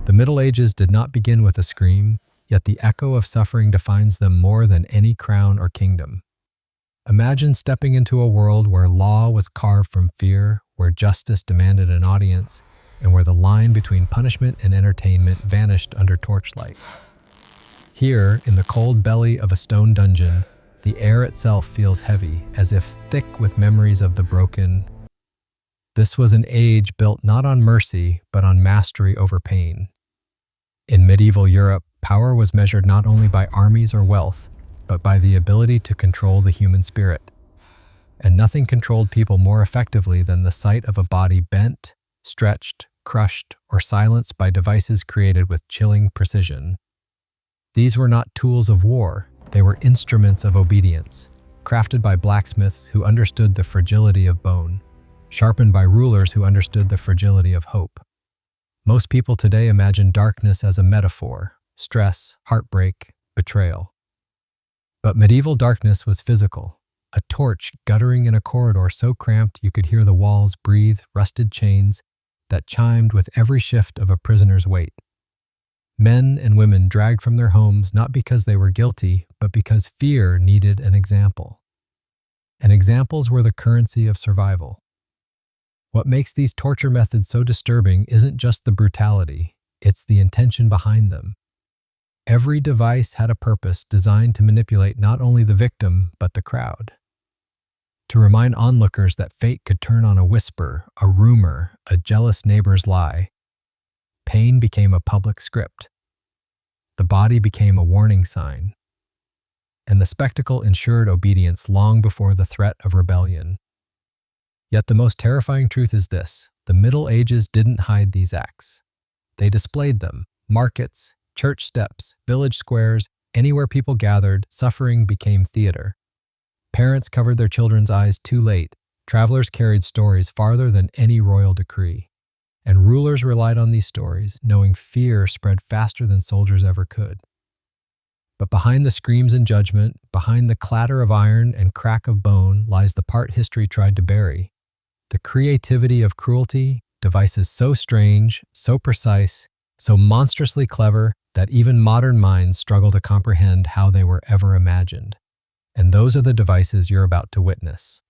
The Middle Ages did not begin with a scream, yet the echo of suffering defines them more than any crown or kingdom. Imagine stepping into a world where law was carved from fear, where justice demanded an audience, and where the line between punishment and entertainment vanished under torchlight. Here, in the cold belly of a stone dungeon, the air itself feels heavy, as if thick with memories of the broken. This was an age built not on mercy, but on mastery over pain. In medieval Europe, power was measured not only by armies or wealth, but by the ability to control the human spirit. And nothing controlled people more effectively than the sight of a body bent, stretched, crushed, or silenced by devices created with chilling precision. These were not tools of war, they were instruments of obedience, crafted by blacksmiths who understood the fragility of bone, sharpened by rulers who understood the fragility of hope. Most people today imagine darkness as a metaphor, stress, heartbreak, betrayal. But medieval darkness was physical, a torch guttering in a corridor so cramped you could hear the walls breathe rusted chains that chimed with every shift of a prisoner's weight. Men and women dragged from their homes not because they were guilty, but because fear needed an example. And examples were the currency of survival. What makes these torture methods so disturbing isn't just the brutality, it's the intention behind them. Every device had a purpose designed to manipulate not only the victim, but the crowd. To remind onlookers that fate could turn on a whisper, a rumor, a jealous neighbor's lie. Pain became a public script. The body became a warning sign. And the spectacle ensured obedience long before the threat of rebellion. Yet the most terrifying truth is this: the Middle Ages didn't hide these acts. They displayed them. Markets, church steps, village squares, anywhere people gathered, suffering became theater. Parents covered their children's eyes too late. Travelers carried stories farther than any royal decree. And rulers relied on these stories, knowing fear spread faster than soldiers ever could. But behind the screams and judgment, behind the clatter of iron and crack of bone, lies the part history tried to bury. The creativity of cruelty, devices so strange, so precise, so monstrously clever that even modern minds struggle to comprehend how they were ever imagined. And those are the devices you're about to witness.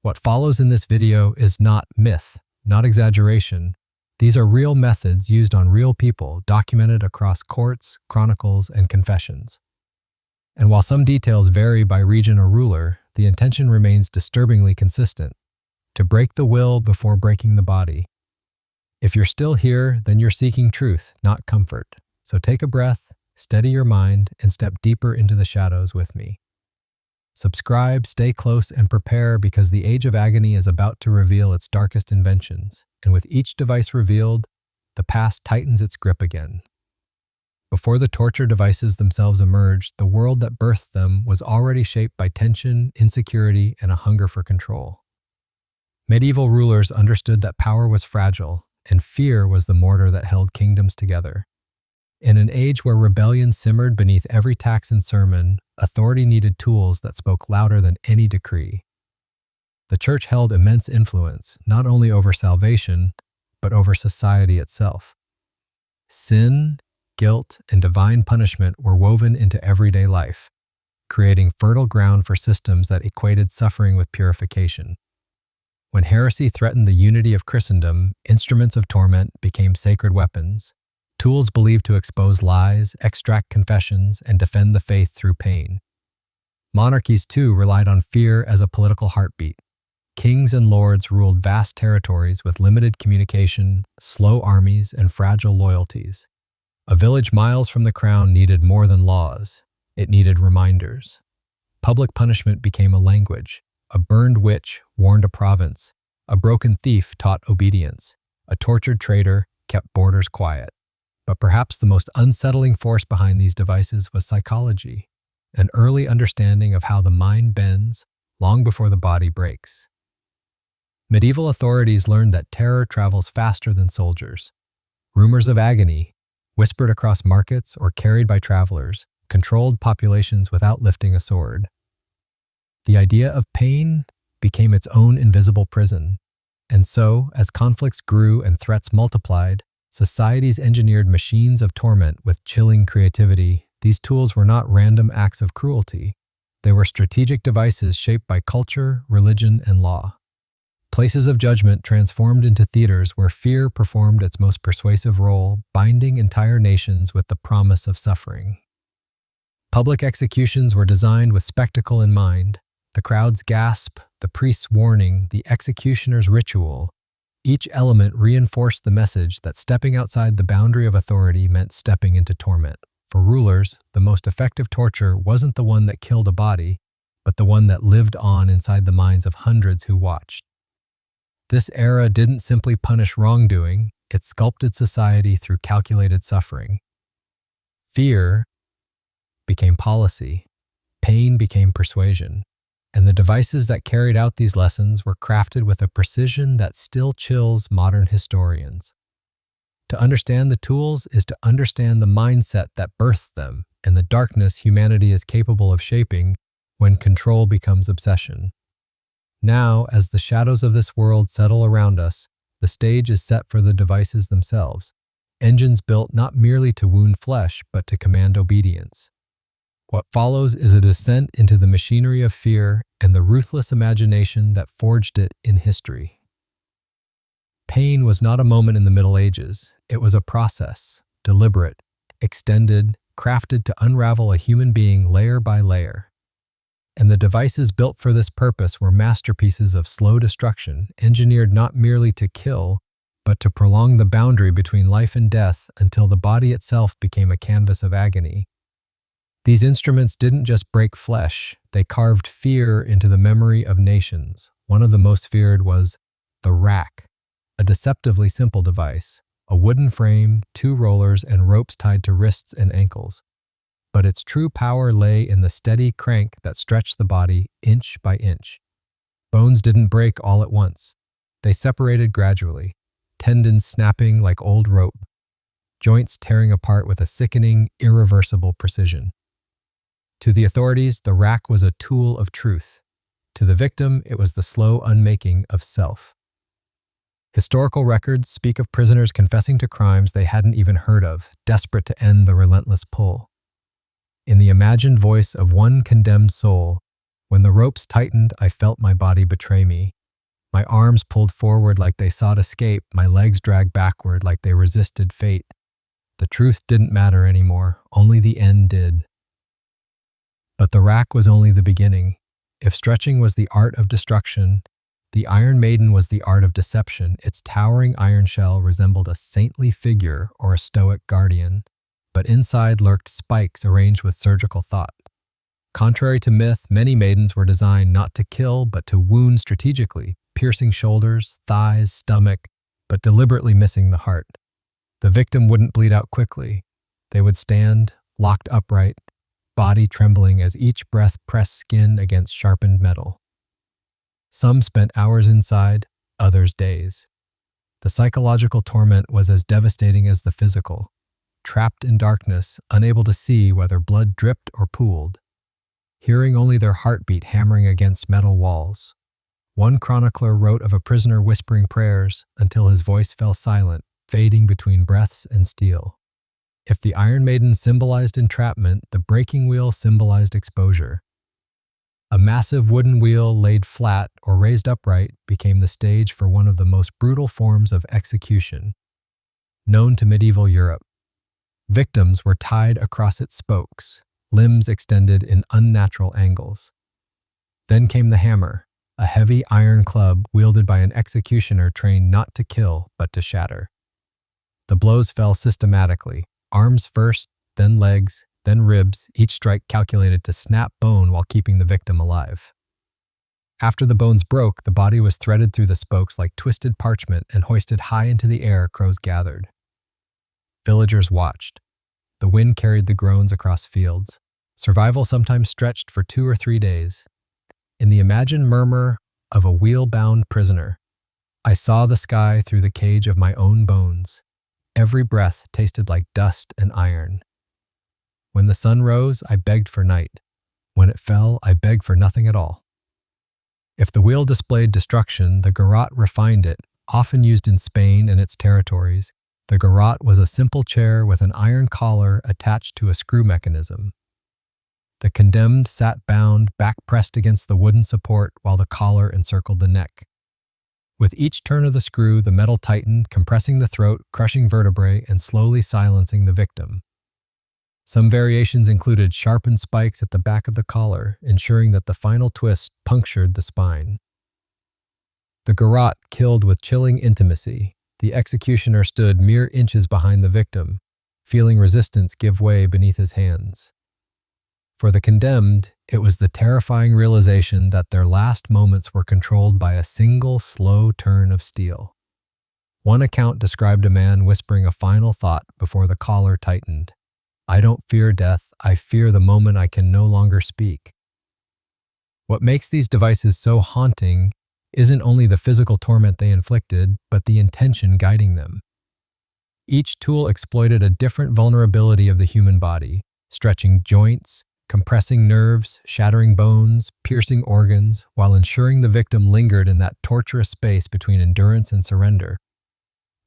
What follows in this video is not myth, not exaggeration. These are real methods used on real people, documented across courts, chronicles, and confessions. And while some details vary by region or ruler, the intention remains disturbingly consistent: to break the will before breaking the body. If you're still here, then you're seeking truth, not comfort. So take a breath, steady your mind, and step deeper into the shadows with me. Subscribe, stay close, and prepare, because the Age of Agony is about to reveal its darkest inventions. And with each device revealed, the past tightens its grip again. Before the torture devices themselves emerged, the world that birthed them was already shaped by tension, insecurity, and a hunger for control. Medieval rulers understood that power was fragile, and fear was the mortar that held kingdoms together. In an age where rebellion simmered beneath every tax and sermon, authority needed tools that spoke louder than any decree. The church held immense influence, not only over salvation, but over society itself. Sin, guilt, and divine punishment were woven into everyday life, creating fertile ground for systems that equated suffering with purification. When heresy threatened the unity of Christendom, instruments of torment became sacred weapons, tools believed to expose lies, extract confessions, and defend the faith through pain. Monarchies, too, relied on fear as a political heartbeat. Kings and lords ruled vast territories with limited communication, slow armies, and fragile loyalties. A village miles from the crown needed more than laws. It needed reminders. Public punishment became a language. A burned witch warned a province. A broken thief taught obedience. A tortured traitor kept borders quiet. But perhaps the most unsettling force behind these devices was psychology, an early understanding of how the mind bends long before the body breaks. Medieval authorities learned that terror travels faster than soldiers. Rumors of agony, whispered across markets or carried by travelers, controlled populations without lifting a sword. The idea of pain became its own invisible prison. And so, as conflicts grew and threats multiplied, Societies engineered machines of torment with chilling creativity. These tools were not random acts of cruelty. They were strategic devices shaped by culture, religion, and law. Places of judgment transformed into theaters where fear performed its most persuasive role, binding entire nations with the promise of suffering. Public executions were designed with spectacle in mind. The crowd's gasp, the priest's warning, the executioner's ritual. Each element reinforced the message that stepping outside the boundary of authority meant stepping into torment. For rulers, the most effective torture wasn't the one that killed a body, but the one that lived on inside the minds of hundreds who watched. This era didn't simply punish wrongdoing, it sculpted society through calculated suffering. Fear became policy, pain became persuasion, and the devices that carried out these lessons were crafted with a precision that still chills modern historians. To understand the tools is to understand the mindset that birthed them and the darkness humanity is capable of shaping when control becomes obsession. Now, as the shadows of this world settle around us, the stage is set for the devices themselves, engines built not merely to wound flesh, but to command obedience. What follows is a descent into the machinery of fear and the ruthless imagination that forged it in history. Pain was not a moment in the Middle Ages. It was a process, deliberate, extended, crafted to unravel a human being layer by layer. And the devices built for this purpose were masterpieces of slow destruction, engineered not merely to kill, but to prolong the boundary between life and death until the body itself became a canvas of agony. These instruments didn't just break flesh, they carved fear into the memory of nations. One of the most feared was the rack, a deceptively simple device, a wooden frame, 2 rollers, and ropes tied to wrists and ankles. But its true power lay in the steady crank that stretched the body inch by inch. Bones didn't break all at once. They separated gradually, tendons snapping like old rope, joints tearing apart with a sickening, irreversible precision. To the authorities, the rack was a tool of truth. To the victim, it was the slow unmaking of self. Historical records speak of prisoners confessing to crimes they hadn't even heard of, desperate to end the relentless pull. In the imagined voice of one condemned soul, when the ropes tightened, I felt my body betray me. My arms pulled forward like they sought escape, my legs dragged backward like they resisted fate. The truth didn't matter anymore, only the end did. But the rack was only the beginning. If stretching was the art of destruction, the Iron Maiden was the art of deception. Its towering iron shell resembled a saintly figure or a stoic guardian, but inside lurked spikes arranged with surgical thought. Contrary to myth, many maidens were designed not to kill, but to wound strategically, piercing shoulders, thighs, stomach, but deliberately missing the heart. The victim wouldn't bleed out quickly. They would stand, locked upright, body trembling as each breath pressed skin against sharpened metal. Some spent hours inside, others days. The psychological torment was as devastating as the physical. Trapped in darkness, unable to see whether blood dripped or pooled, hearing only their heartbeat hammering against metal walls. One chronicler wrote of a prisoner whispering prayers until his voice fell silent, fading between breaths and steel. If the Iron Maiden symbolized entrapment, the breaking wheel symbolized exposure. A massive wooden wheel laid flat or raised upright became the stage for one of the most brutal forms of execution known to medieval Europe. Victims were tied across its spokes, limbs extended in unnatural angles. Then came the hammer, a heavy iron club wielded by an executioner trained not to kill but to shatter. The blows fell systematically, arms first, then legs, then ribs, each strike calculated to snap bone while keeping the victim alive. After the bones broke, the body was threaded through the spokes like twisted parchment and hoisted high into the air. Crows gathered. Villagers watched. The wind carried the groans across fields. Survival sometimes stretched for 2 or 3 days. In the imagined murmur of a wheel-bound prisoner, I saw the sky through the cage of my own bones. Every breath tasted like dust and iron. When the sun rose, I begged for night. When it fell, I begged for nothing at all. If the wheel displayed destruction, the garrote refined it, often used in Spain and its territories, The garrote was a simple chair with an iron collar attached to a screw mechanism. The condemned sat bound, back pressed against the wooden support while the collar encircled the neck. With each turn of the screw, the metal tightened, compressing the throat, crushing vertebrae, and slowly silencing the victim. Some variations included sharpened spikes at the back of the collar, ensuring that the final twist punctured the spine. The garrote killed with chilling intimacy. The executioner stood mere inches behind the victim, feeling resistance give way beneath his hands. For the condemned, it was the terrifying realization that their last moments were controlled by a single slow turn of steel. One account described a man whispering a final thought before the collar tightened. "I don't fear death, I fear the moment I can no longer speak." What makes these devices so haunting isn't only the physical torment they inflicted, but the intention guiding them. Each tool exploited a different vulnerability of the human body, stretching joints, compressing nerves, shattering bones, piercing organs, while ensuring the victim lingered in that torturous space between endurance and surrender.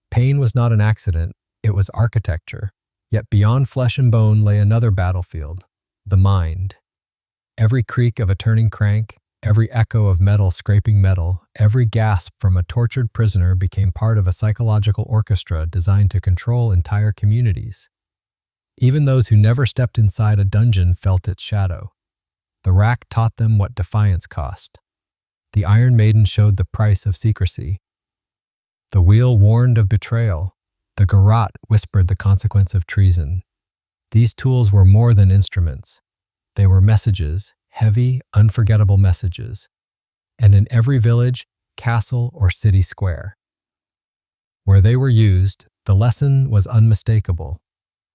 Pain was not an accident, it was architecture. Yet beyond flesh and bone lay another battlefield, the mind. Every creak of a turning crank, every echo of metal scraping metal, every gasp from a tortured prisoner became part of a psychological orchestra designed to control entire communities. Even those who never stepped inside a dungeon felt its shadow. The rack taught them what defiance cost. The Iron Maiden showed the price of secrecy. The wheel warned of betrayal. The garrote whispered the consequence of treason. These tools were more than instruments. They were messages, heavy, unforgettable messages. And in every village, castle, or city square, where they were used, the lesson was unmistakable.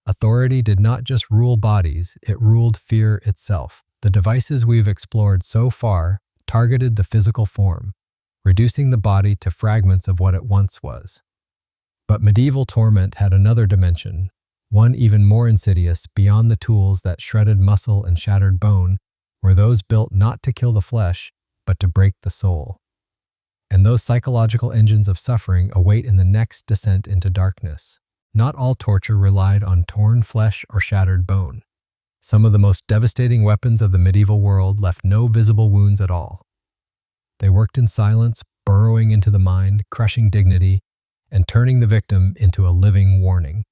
Authority did not just rule bodies, it ruled fear itself. The devices we've explored so far targeted the physical form, reducing the body to fragments of what it once was. But medieval torment had another dimension, one even more insidious. Beyond the tools that shredded muscle and shattered bone were those built not to kill the flesh, but to break the soul. And those psychological engines of suffering await in the next descent into darkness. Not all torture relied on torn flesh or shattered bone. Some of the most devastating weapons of the medieval world left no visible wounds at all. They worked in silence, burrowing into the mind, crushing dignity, and turning the victim into a living warning.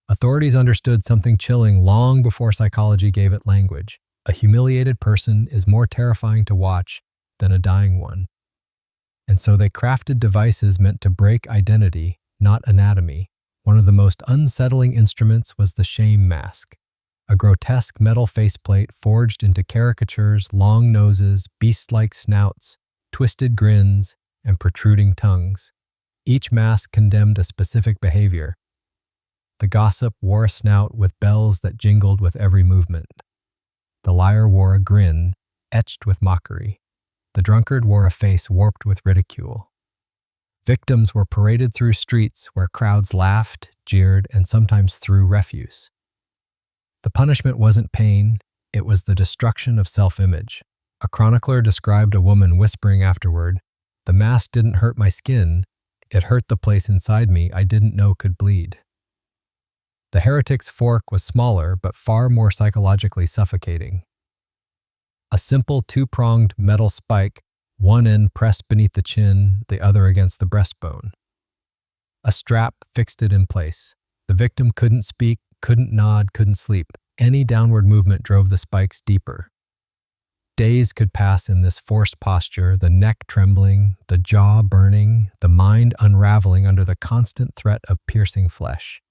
Authorities understood something chilling long before psychology gave it language. A humiliated person is more terrifying to watch than a dying one. And so they crafted devices meant to break identity, not anatomy. One of the most unsettling instruments was the shame mask, a grotesque metal faceplate forged into caricatures, long noses, beast-like snouts, twisted grins, and protruding tongues. Each mask condemned a specific behavior. The gossip wore a snout with bells that jingled with every movement. The liar wore a grin, etched with mockery. The drunkard wore a face warped with ridicule. Victims were paraded through streets where crowds laughed, jeered, and sometimes threw refuse. The punishment wasn't pain, it was the destruction of self-image. A chronicler described a woman whispering afterward, "The mask didn't hurt my skin, it hurt the place inside me I didn't know could bleed." The heretic's fork was smaller but far more psychologically suffocating. A simple two-pronged metal spike, one end pressed beneath the chin, the other against the breastbone. A strap fixed it in place. The victim couldn't speak, couldn't nod, couldn't sleep. Any downward movement drove the spikes deeper. Days could pass in this forced posture, the neck trembling, the jaw burning, the mind unraveling under the constant threat of piercing flesh.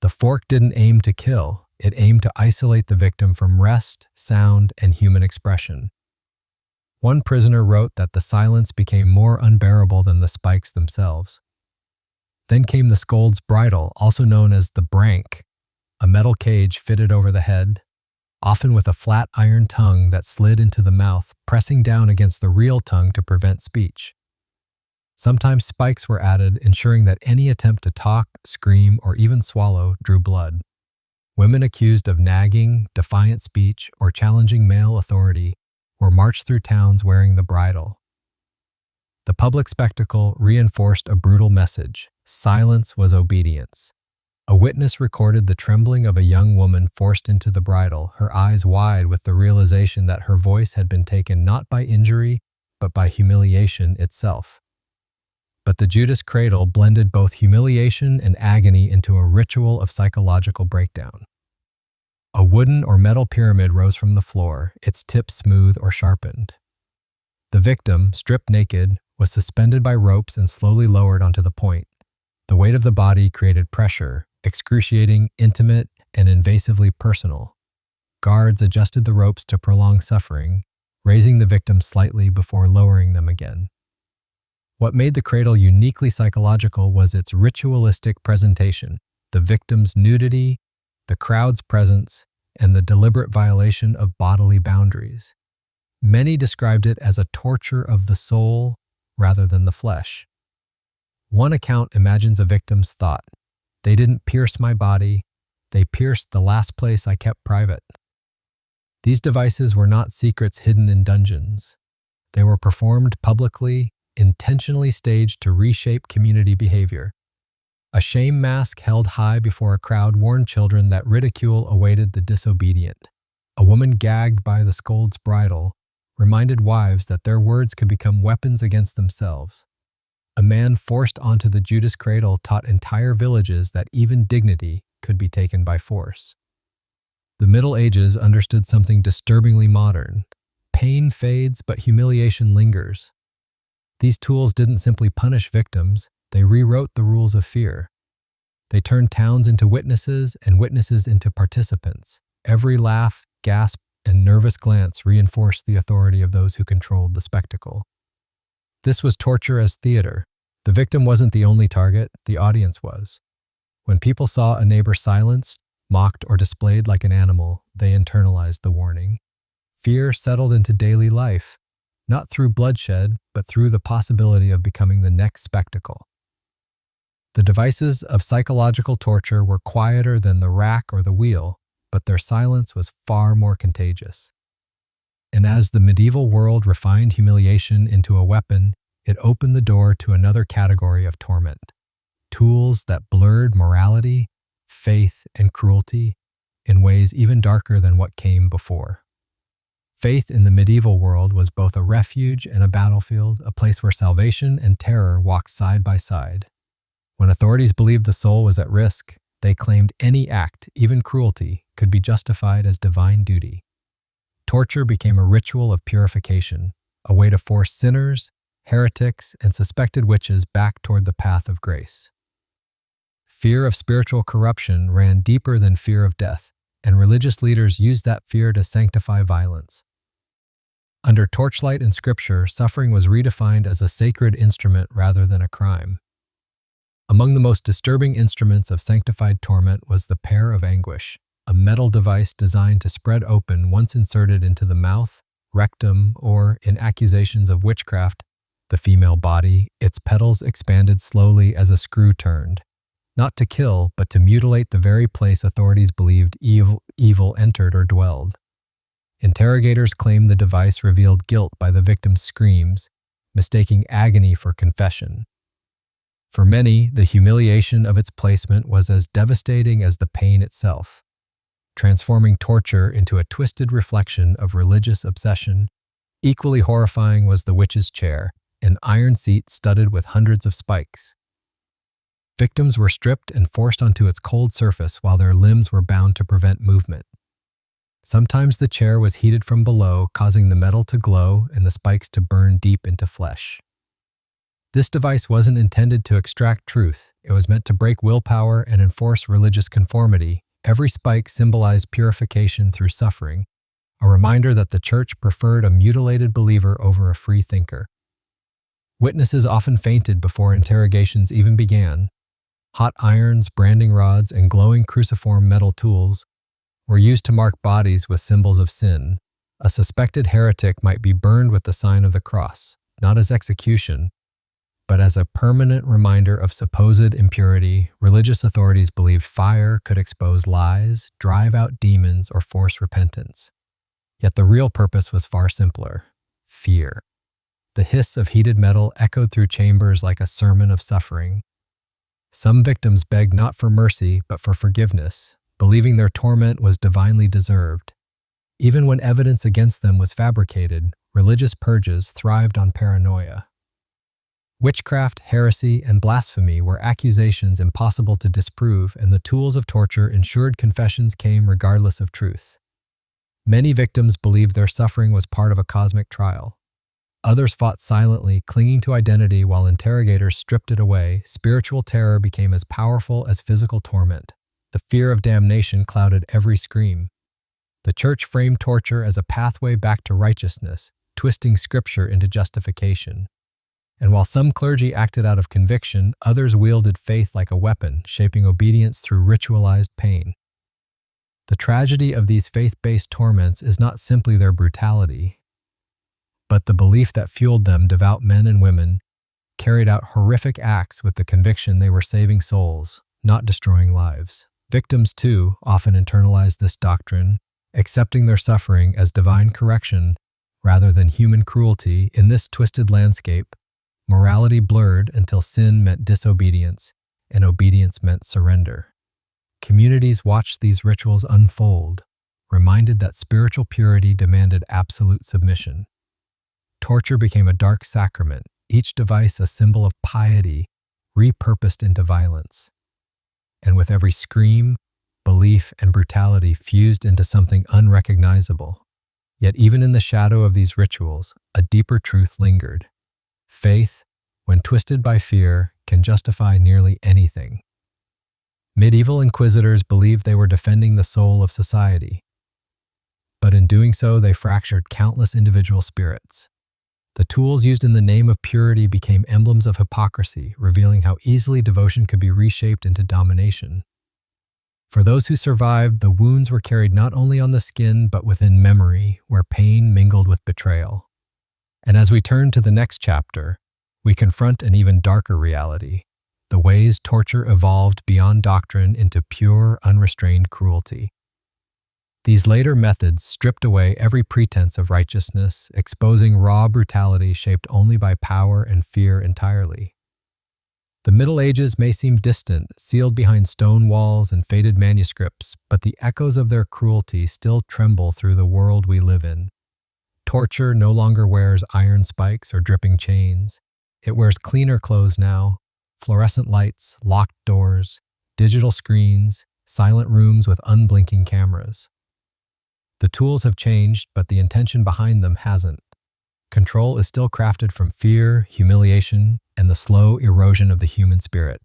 The fork didn't aim to kill, it aimed to isolate the victim from rest, sound, and human expression. One prisoner wrote that the silence became more unbearable than the spikes themselves. Then came the scold's bridle, also known as the brank, a metal cage fitted over the head, often with a flat iron tongue that slid into the mouth, pressing down against the real tongue to prevent speech. Sometimes spikes were added, ensuring that any attempt to talk, scream, or even swallow drew blood. Women accused of nagging, defiant speech, or challenging male authority were marched through towns wearing the bridle. The public spectacle reinforced a brutal message: silence was obedience. A witness recorded the trembling of a young woman forced into the bridle, her eyes wide with the realization that her voice had been taken not by injury, but by humiliation itself. But the Judas cradle blended both humiliation and agony into a ritual of psychological breakdown. A wooden or metal pyramid rose from the floor, its tip smooth or sharpened. The victim, stripped naked, was suspended by ropes and slowly lowered onto the point. The weight of the body created pressure, excruciating, intimate, and invasively personal. Guards adjusted the ropes to prolong suffering, raising the victim slightly before lowering them again. What made the cradle uniquely psychological was its ritualistic presentation: the victim's nudity, the crowd's presence, and the deliberate violation of bodily boundaries. Many described it as a torture of the soul rather than the flesh. One account imagines a victim's thought: "They didn't pierce my body, they pierced the last place I kept private." These devices were not secrets hidden in dungeons. They were performed publicly, intentionally staged to reshape community behavior. A shame mask held high before a crowd warned children that ridicule awaited the disobedient. A woman gagged by the scold's bridle reminded wives that their words could become weapons against themselves. A man forced onto the Judas cradle taught entire villages that even dignity could be taken by force. The Middle Ages understood something disturbingly modern. Pain fades, but humiliation lingers. These tools didn't simply punish victims, they rewrote the rules of fear. They turned towns into witnesses and witnesses into participants. Every laugh, gasp, and nervous glance reinforced the authority of those who controlled the spectacle. This was torture as theater. The victim wasn't the only target, the audience was. When people saw a neighbor silenced, mocked, or displayed like an animal, they internalized the warning. Fear settled into daily life, not through bloodshed, but through the possibility of becoming the next spectacle. The devices of psychological torture were quieter than the rack or the wheel, but their silence was far more contagious. And as the medieval world refined humiliation into a weapon, it opened the door to another category of torment: tools that blurred morality, faith, and cruelty in ways even darker than what came before. Faith in the medieval world was both a refuge and a battlefield, a place where salvation and terror walked side by side. When authorities believed the soul was at risk, they claimed any act, even cruelty, could be justified as divine duty. Torture became a ritual of purification, a way to force sinners, heretics, and suspected witches back toward the path of grace. Fear of spiritual corruption ran deeper than fear of death, and religious leaders used that fear to sanctify violence. Under torchlight and scripture, suffering was redefined as a sacred instrument rather than a crime. Among the most disturbing instruments of sanctified torment was the pear of anguish, a metal device designed to spread open once inserted into the mouth, rectum, or, in accusations of witchcraft, the female body. Its petals expanded slowly as a screw turned, not to kill, but to mutilate the very place authorities believed evil entered or dwelled. Interrogators claimed the device revealed guilt by the victim's screams, mistaking agony for confession. For many, the humiliation of its placement was as devastating as the pain itself, transforming torture into a twisted reflection of religious obsession. Equally horrifying was the witch's chair, an iron seat studded with hundreds of spikes. Victims were stripped and forced onto its cold surface while their limbs were bound to prevent movement. Sometimes the chair was heated from below, causing the metal to glow and the spikes to burn deep into flesh. This device wasn't intended to extract truth. It was meant to break willpower and enforce religious conformity. Every spike symbolized purification through suffering, a reminder that the church preferred a mutilated believer over a free thinker. Witnesses often fainted before interrogations even began. Hot irons, branding rods, and glowing cruciform metal tools were used to mark bodies with symbols of sin. A suspected heretic might be burned with the sign of the cross, not as execution, but as a permanent reminder of supposed impurity. Religious authorities believed fire could expose lies, drive out demons, or force repentance. Yet the real purpose was far simpler: fear. The hiss of heated metal echoed through chambers like a sermon of suffering. Some victims begged not for mercy, but for forgiveness, believing their torment was divinely deserved. Even when evidence against them was fabricated, religious purges thrived on paranoia. Witchcraft, heresy, and blasphemy were accusations impossible to disprove, and the tools of torture ensured confessions came regardless of truth. Many victims believed their suffering was part of a cosmic trial. Others fought silently, clinging to identity while interrogators stripped it away. Spiritual terror became as powerful as physical torment. The fear of damnation clouded every scream. The church framed torture as a pathway back to righteousness, twisting scripture into justification. And while some clergy acted out of conviction, others wielded faith like a weapon, shaping obedience through ritualized pain. The tragedy of these faith-based torments is not simply their brutality, but the belief that fueled them. Devout men and women carried out horrific acts with the conviction they were saving souls, not destroying lives. Victims, too, often internalized this doctrine, accepting their suffering as divine correction rather than human cruelty. In this twisted landscape, morality blurred until sin meant disobedience and obedience meant surrender. Communities watched these rituals unfold, reminded that spiritual purity demanded absolute submission. Torture became a dark sacrament, each device a symbol of piety, repurposed into violence. And with every scream, belief and brutality fused into something unrecognizable. Yet even in the shadow of these rituals, a deeper truth lingered. Faith, when twisted by fear, can justify nearly anything. Medieval inquisitors believed they were defending the soul of society, but in doing so, they fractured countless individual spirits. The tools used in the name of purity became emblems of hypocrisy, revealing how easily devotion could be reshaped into domination. For those who survived, the wounds were carried not only on the skin, but within memory, where pain mingled with betrayal. And as we turn to the next chapter, we confront an even darker reality: the ways torture evolved beyond doctrine into pure, unrestrained cruelty. These later methods stripped away every pretense of righteousness, exposing raw brutality shaped only by power and fear entirely. The Middle Ages may seem distant, sealed behind stone walls and faded manuscripts, but the echoes of their cruelty still tremble through the world we live in. Torture no longer wears iron spikes or dripping chains. It wears cleaner clothes now: fluorescent lights, locked doors, digital screens, silent rooms with unblinking cameras. The tools have changed, but the intention behind them hasn't. Control is still crafted from fear, humiliation, and the slow erosion of the human spirit.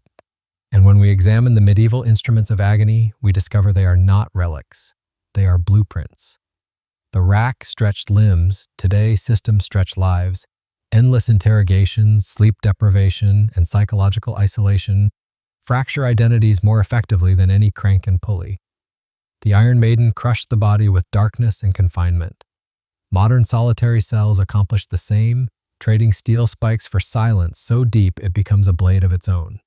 And when we examine the medieval instruments of agony, we discover they are not relics. They are blueprints. The rack stretched limbs, today systems stretch lives. Endless interrogations, sleep deprivation, and psychological isolation fracture identities more effectively than any crank and pulley. The Iron Maiden crushed the body with darkness and confinement. Modern solitary cells accomplish the same, trading steel spikes for silence so deep it becomes a blade of its own.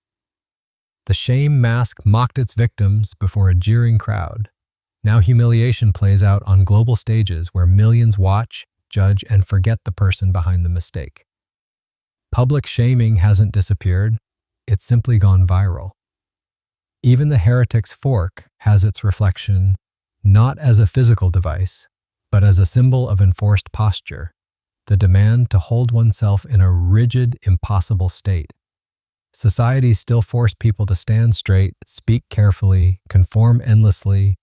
The shame mask mocked its victims before a jeering crowd. Now humiliation plays out on global stages where millions watch, judge, and forget the person behind the mistake. Public shaming hasn't disappeared, it's simply gone viral. Even the heretic's fork has its reflection, not as a physical device, but as a symbol of enforced posture, the demand to hold oneself in a rigid, impossible state. Societies still force people to stand straight, speak carefully, conform endlessly,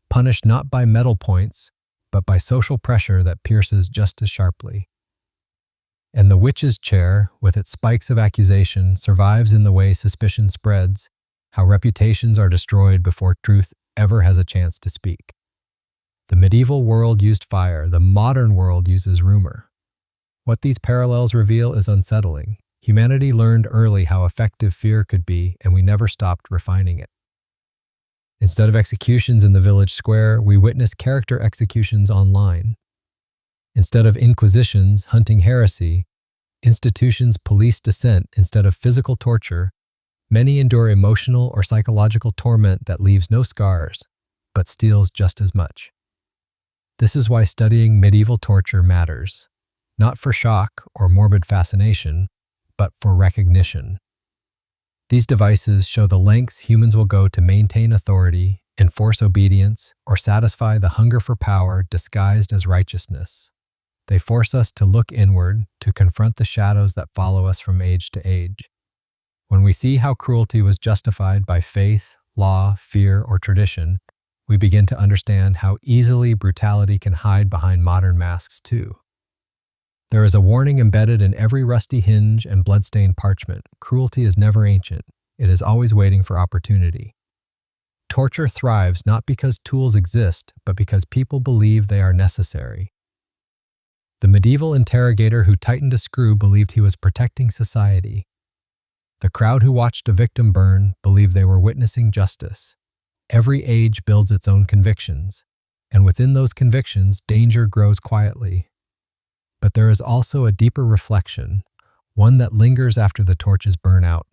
punished not by metal points, but by social pressure that pierces just as sharply. And the witch's chair, with its spikes of accusation, survives in the way suspicion spreads, how reputations are destroyed before truth ever has a chance to speak. The medieval world used fire, the modern world uses rumor. What these parallels reveal is unsettling. Humanity learned early how effective fear could be, and we never stopped refining it. Instead of executions in the village square, we witness character executions online. Instead of inquisitions hunting heresy, institutions police dissent. Instead of physical torture, many endure emotional or psychological torment that leaves no scars, but steals just as much. This is why studying medieval torture matters. not for shock or morbid fascination, but for recognition. These devices show the lengths humans will go to maintain authority, enforce obedience, or satisfy the hunger for power disguised as righteousness. They force us to look inward, to confront the shadows that follow us from age to age. When we see how cruelty was justified by faith, law, fear, or tradition, we begin to understand how easily brutality can hide behind modern masks too. There is a warning embedded in every rusty hinge and bloodstained parchment. Cruelty is never ancient. It is always waiting for opportunity. Torture thrives not because tools exist, but because people believe they are necessary. The medieval interrogator who tightened a screw believed he was protecting society. The crowd who watched a victim burn believed they were witnessing justice. Every age builds its own convictions, and within those convictions, danger grows quietly. But there is also a deeper reflection, one that lingers after the torches burn out.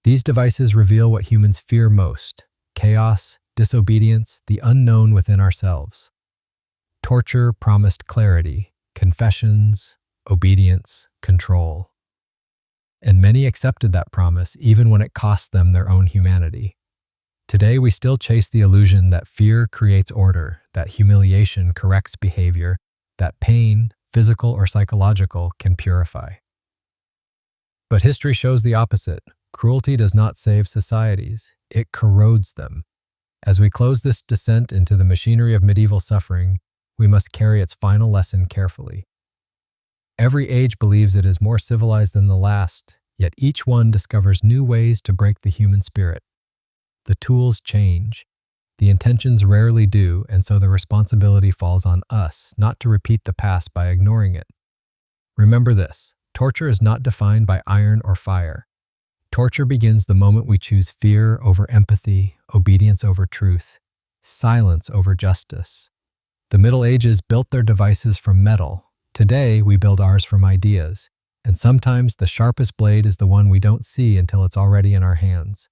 These devices reveal what humans fear most: chaos, disobedience, the unknown within ourselves. Torture promised clarity, confessions, obedience, control. And many accepted that promise even when it cost them their own humanity. Today, we still chase the illusion that fear creates order, that humiliation corrects behavior, that pain, physical or psychological, can purify. But history shows the opposite. Cruelty does not save societies, it corrodes them. As we close this descent into the machinery of medieval suffering, we must carry its final lesson carefully. Every age believes it is more civilized than the last, yet each one discovers new ways to break the human spirit. The tools change. The intentions rarely do, and so the responsibility falls on us, not to repeat the past by ignoring it. Remember this: torture is not defined by iron or fire. Torture begins the moment we choose fear over empathy, obedience over truth, silence over justice. The Middle Ages built their devices from metal. Today, we build ours from ideas, and sometimes the sharpest blade is the one we don't see until it's already in our hands.